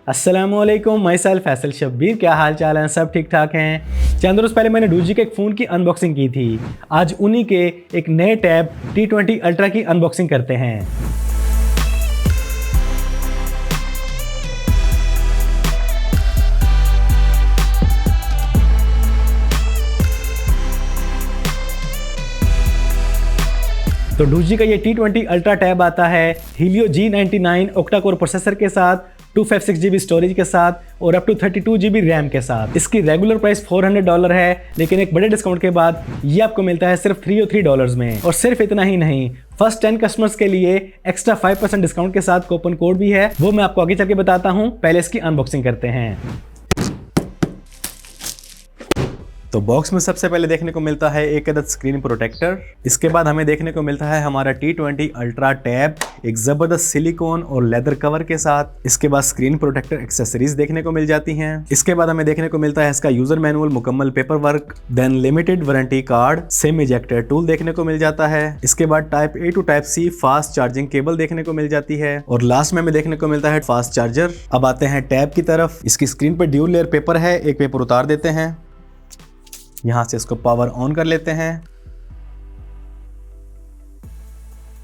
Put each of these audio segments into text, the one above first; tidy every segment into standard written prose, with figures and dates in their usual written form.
अस्सलामुअलैकुम, my self Faisal Shabbir. क्या हाल चाल है? सब ठीक ठाक हैं। चंद रोज़ पहले मैंने डूजी के एक फ़ोन की अनबॉक्सिंग की थी। आज उन्हीं के एक नए टैब T20 अल्ट्रा की अनबॉक्सिंग करते हैं। तो डूजी का ये T20 अल्ट्रा टैब आता है Helio G99 octa core processor के साथ, 256 GB स्टोरेज के साथ और अप टू 32 GB रैम के साथ। इसकी रेगुलर प्राइस $400 है, लेकिन एक बड़े डिस्काउंट के बाद ये आपको मिलता है सिर्फ $303 में। और सिर्फ इतना ही नहीं, फर्स्ट 10 कस्टमर्स के लिए एक्स्ट्रा 5% डिस्काउंट के साथ कूपन कोड भी है, वो मैं आपको आगे चल के बताता हूँ। पहले इसकी अनबॉक्सिंग करते हैं। तो बॉक्स में सबसे पहले देखने को मिलता है एक अदद स्क्रीन प्रोटेक्टर। इसके बाद हमें देखने को मिलता है हमारा T20 अल्ट्रा टैब एक जबरदस्त सिलिकॉन और लेदर कवर के साथ। इसके बाद स्क्रीन प्रोटेक्टर एक्सेसरीज देखने को मिल जाती हैं। इसके बाद हमें देखने को मिलता है इसका यूजर मैनुअल, मुकम्मल paper work, then limited warranty card, SIM ejector tool देखने को मिल जाता है। इसके बाद type A to type C fast charging cable देखने को मिल जाती है और लास्ट में हमें देखने को मिलता है फास्ट चार्जर। अब आते हैं टैब की तरफ। इसकी स्क्रीन पर ड्यूल लेयर पेपर है, एक पेपर उतार देते हैं, यहां से इसको पावर ऑन कर लेते हैं।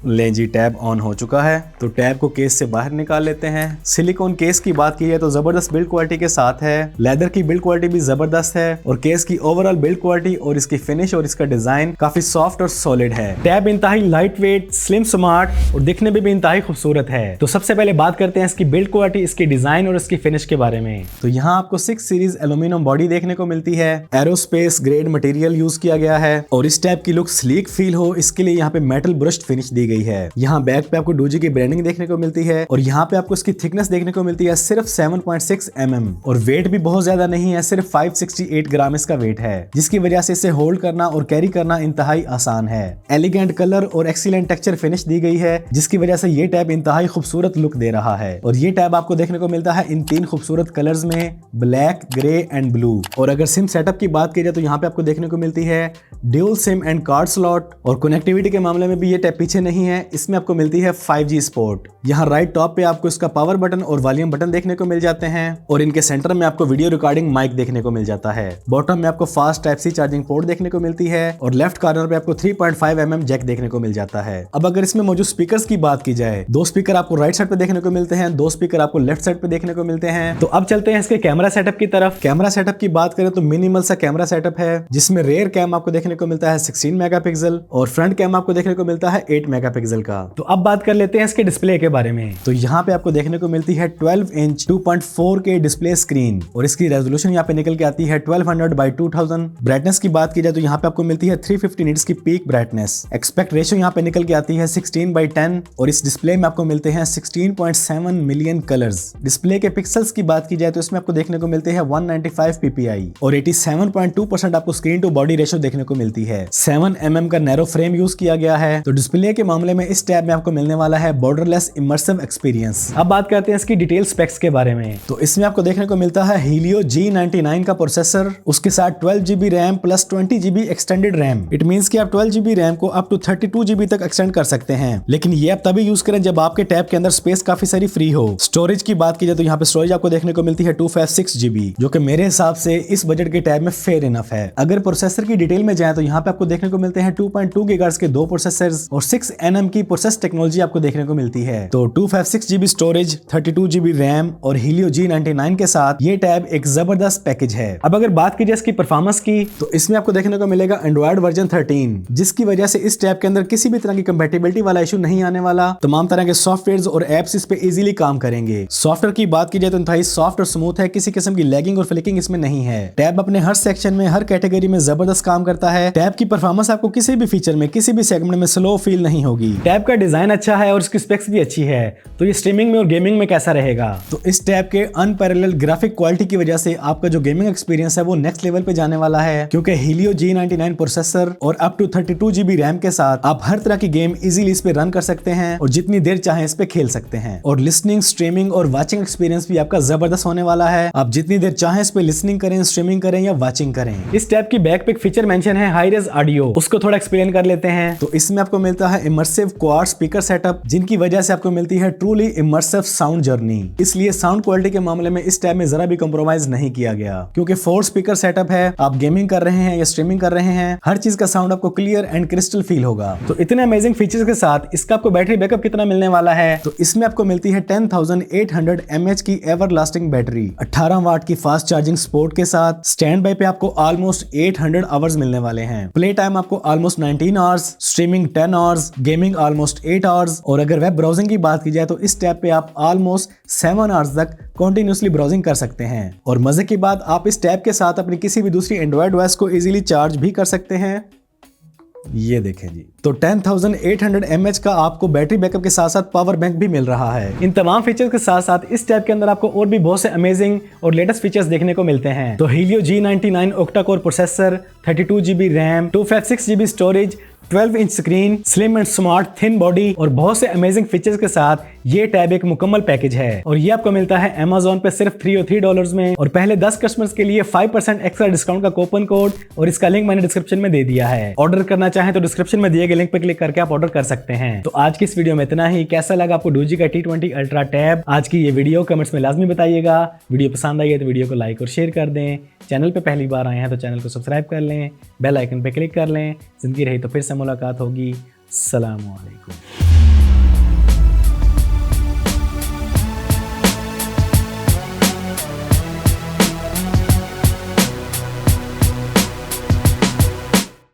ले जी, टैब ऑन हो चुका है। तो टैब को केस से बाहर निकाल लेते हैं। सिलिकॉन केस की बात की है तो जबरदस्त बिल्ड क्वालिटी के साथ है। लेदर की बिल्ड क्वालिटी भी जबरदस्त है और केस की ओवरऑल बिल्ड क्वालिटी और इसकी फिनिश और इसका डिजाइन काफी सॉफ्ट और सॉलिड है। टैब इंतहाई लाइट वेट, स्लिम, स्मार्ट और दिखने में भी इंतहाई खूबसूरत है। तो सबसे पहले बात करते हैं इसकी बिल्ड क्वालिटी, इसकी डिजाइन और इसकी फिनिश के बारे में। तो यहाँ आपको 6 सीरीज एल्यूमिनियम बॉडी देखने को मिलती है। एरोस्पेस ग्रेड मटेरियल यूज किया गया है और इस टैब की लुक स्लीक फील हो, इसके लिए यहाँ पे मेटल ब्रश्ड फिनिश दी गई है। यहाँ बैक पे आपको डूजी की ब्रांडिंग देखने को मिलती है और यहाँ पे आपको इसकी थिकनेस देखने को मिलती है सिर्फ 7.6 mm और वेट भी बहुत ज्यादा नहीं है, सिर्फ 568 ग्राम इसका वेट है, जिसकी वजह से इसे होल्ड करना और कैरी करना इंतहाई आसान है। एलिगेंट कलर और एक्सीलेंट टेक्सचर फिनिश दी गई है, जिसकी वजह से ये टैब इंतहाई खूबसूरत लुक दे रहा है। और ये टैब आपको देखने को मिलता है इन 3 खूबसूरत कलर्स में, ब्लैक, ग्रे एंड ब्लू। और अगर सिम सेटअप की बात की जाए तो यहाँ पे आपको देखने को मिलती है dual SIM and card slot. और कनेक्टिविटी के मामले में भी ये टैब पीछे नहीं है, इसमें आपको मिलती है 5G सपोर्ट। यहाँ राइट टॉप पे आपको इसका पावर बटन और वॉल्यूम बटन देखने को मिल जाते हैं और इनके सेंटर में आपको वीडियो रिकॉर्डिंग माइक देखने को मिल जाता है। बॉटम में आपको fast type C charging port देखने को मिलती है और लेफ्ट कॉर्नर पे आपको 3.5 mm जैक देखने को मिल जाता है। अब अगर इसमें मौजूद स्पीकर्स की बात की जाए, 2 स्पीकर आपको राइट साइड पे देखने को मिलते हैं, 2 स्पीकर आपको लेफ्ट साइड पे देखने को मिलते हैं। तो अब चलते हैं इसके कैमरा सेटअप की तरफ। कैमरा सेटअप की बात करें तो मिनिमल सा कैमरा सेटअप है, जिसमें रेयर कैम आपको देखने को मिलता है 16 मेगापिक्सल और फ्रंट कैम आपको देखने को मिलता है 8 मेगापिक्सल का। तो अब बात कर लेते हैं इसके डिस्प्ले के बारे में। तो यहाँ पे आपको देखने को मिलती है 12 इंच 2.4K डिस्प्ले स्क्रीन और इसकी रेजोल्यूशन यहाँ पे निकल के आती है 1200 by 2000। ब्राइटनेस की बात की जाए तो यहाँ पे आपको मिलती है 350 निट्स की पीक ब्राइटनेस। एक्सपेक्ट रेशियो यहाँ पे निकल के आती है 16:10 और इस डिस्प्ले में आपको मिलते हैं 16.7 मिलियन कलर्स। डिस्प्ले के पिक्सल्स की बात की जाए तो इसमें आपको देखने को मिलते हैं 195 ppi और 87.2% आपको स्क्रीन टू बॉडी रेशियो देखने को मिलती है। 7 mm का नैरो फ्रेम यूज किया गया है। तो डिस्प्ले के मामले में इस टैब में आपको मिलने वाला है बॉर्डरलेस इमर्सिव एक्सपीरियंस। अब बात करते हैं इसकी डिटेल स्पेक्स के बारे में। तो इसमें आपको देखने को मिलता है Helio G99 का प्रोसेसर, उसके साथ 12 GB RAM plus 20 GB extended RAM. It means कि आप 12 GB रैम को अप टू 32 GB तक एक्सटेंड कर सकते हैं, लेकिन ये आप तभी यूज करें जब आपके टैब के अंदर स्पेस काफी सारी फ्री हो। स्टोरेज की बात की जाए तो यहाँ पे स्टोरेज आपको देखने को मिलती है 256 GB, जो कि मेरे हिसाब से इस बजट के टैब में फेयर इनफ है। अगर प्रोसेसर की डिटेल में जाए तो यहाँ पे आपको देखने को मिलते हैं 2.2 GHz के 2 प्रोसेसर्स और 6 nm की प्रोसेस टेक्नोलॉजी आपको देखने को मिलती है। तो 256 GB स्टोरेज, 32 GB रैम और Helio G99 के साथ ये टैब एक जबरदस्त पैकेज है। अब अगर बात की जाए इसकी परफॉर्मेंस की तो इसमें आपको देखने को मिलेगा एंड्रॉइड वर्जन 13, जिसकी वजह से इस टैब के अंदर किसी भी तरह की कंपैटिबिलिटी वाला इशू नहीं आने वाला। तमाम तरह के सॉफ्टवेयर्स और एप्स इस पे इजीली काम करेंगे। सॉफ्टवेयर की बात की जाए तो इंतहाई सॉफ्ट और स्मूथ है, किसी किस्म की लैगिंग और फ्लिकिंग इसमें नहीं है। टैब अपने हर सेक्शन में, हर कैटेगरी में जबरदस्त काम करता है। टैब की परफॉर्मेंस आपको किसी भी फीचर में, किसी भी सेगमेंट में स्लो फील नहीं होगी। टैब का डिजाइन अच्छा है और इसकी स्पेक्स भी अच्छी है। तो ये स्ट्रीमिंग में और गेमिंग में कैसा रहेगा? तो इस टैब के अनपैरेलल ग्राफिक क्वालिटी की वजह से आपका जो गेमिंग एक्सपीरियंस है वो नेक्स्ट लेवल पे जाने वाला है, क्योंकि Helio G99 प्रोसेसर और अप टू 32 GB रैम के साथ आप हर तरह की गेम इजीली इस पे रन कर सकते हैं और जितनी देर चाहे इस पे खेल सकते हैं। और लिसनिंग, स्ट्रीमिंग और वाचिंग एक्सपीरियंस भी आपका जबरदस्त होने वाला है। आप जितनी देर चाहे इस पे लिसनिंग करें, स्ट्रीमिंग करें या वाचिंग करें। इस टैब की बैक पे एक फीचर मेंशन है हाई रेज ऑडियो, उसको थोड़ा एक्सप्लेन कर लेते हैं। तो इसमें आपको मिलता है इमर्सिव क्वाड स्पीकर सेटअप, जिनकी वजह से आपको मिलती है ट्रूली इमर्सिव साउंड जर्नी। इसलिए साउंड क्वालिटी के मामले में इस टैब में जरा भी कॉम्प्रोमाइज नहीं किया गया, क्योंकि 4 स्पीकर सेटअप है। आप गेमिंग कर रहे हैं या स्ट्रीमिंग कर रहे हैं, हर चीज का साउंड आपको क्लियर एंड क्रिस्टल फील होगा। तो इतने अमेजिंग फीचर्स के साथ इसका आपको बैटरी बैकअप कितना मिलने वाला है, तो इसमें आपको मिलती है 10,800 mAh की एवर लास्टिंग बैटरी, 18 वाट की फास्ट चार्जिंग सपोर्ट के साथ। स्टैंड बाय पे आपको ऑलमोस्ट 800 आवर्स मिलने वाले हैं। प्ले टाइम आपको almost 19 hours, streaming 10 hours, gaming almost 8 hours, और अगर वेब ब्राउजिंग की बात की जाए तो इस टैब पे आप ऑलमोस्ट 7 आवर्स तक कंटिन्यूअसली ब्राउजिंग कर सकते हैं। और मजे की बात, आप इस टैब के साथ अपनी किसी भी दूसरी एंड्रॉइड डिवाइस को इजीली चार्ज भी कर सकते हैं। ये देखें जी, तो 10,800 mAh का आपको बैटरी बैकअप के साथ साथ पावर बैंक भी मिल रहा है। इन तमाम फीचर्स के साथ साथ इस टैब के अंदर आपको और भी बहुत से अमेजिंग और लेटेस्ट फीचर्स देखने को मिलते हैं। तो Helio G99 octa core processor, 32 GB RAM, 256 GB storage, 12 inch screen, slim and smart thin body और बहुत से अमेजिंग फीचर्स के साथ ये टैब एक मुकम्मल पैकेज है। और ये आपको मिलता है Amazon पे सिर्फ $303 में। और पहले 10 कस्टमर्स के लिए 5% एक्स्ट्रा डिस्काउंट का कूपन कोड, और इसका लिंक मैंने डिस्क्रिप्शन में दे दिया है। ऑर्डर करना चाहें तो डिस्क्रिप्शन में दिए गए लिंक पर क्लिक करके आप ऑर्डर कर सकते हैं। तो आज की इस वीडियो में इतना ही। कैसा लगा आपको Doogee का T20 अल्ट्रा टैब आज की ये वीडियो, कमेंट्स में लाजमी बताइएगा। वीडियो पसंद आई है तो वीडियो को लाइक और शेयर कर दें। चैनल पे पहली बार आए हैं तो चैनल को सब्सक्राइब कर लें, बेल आइकन पे क्लिक कर लें। जिंदगी रही तो फिर से मुलाकात होगी। अस्सलाम वालेकुम।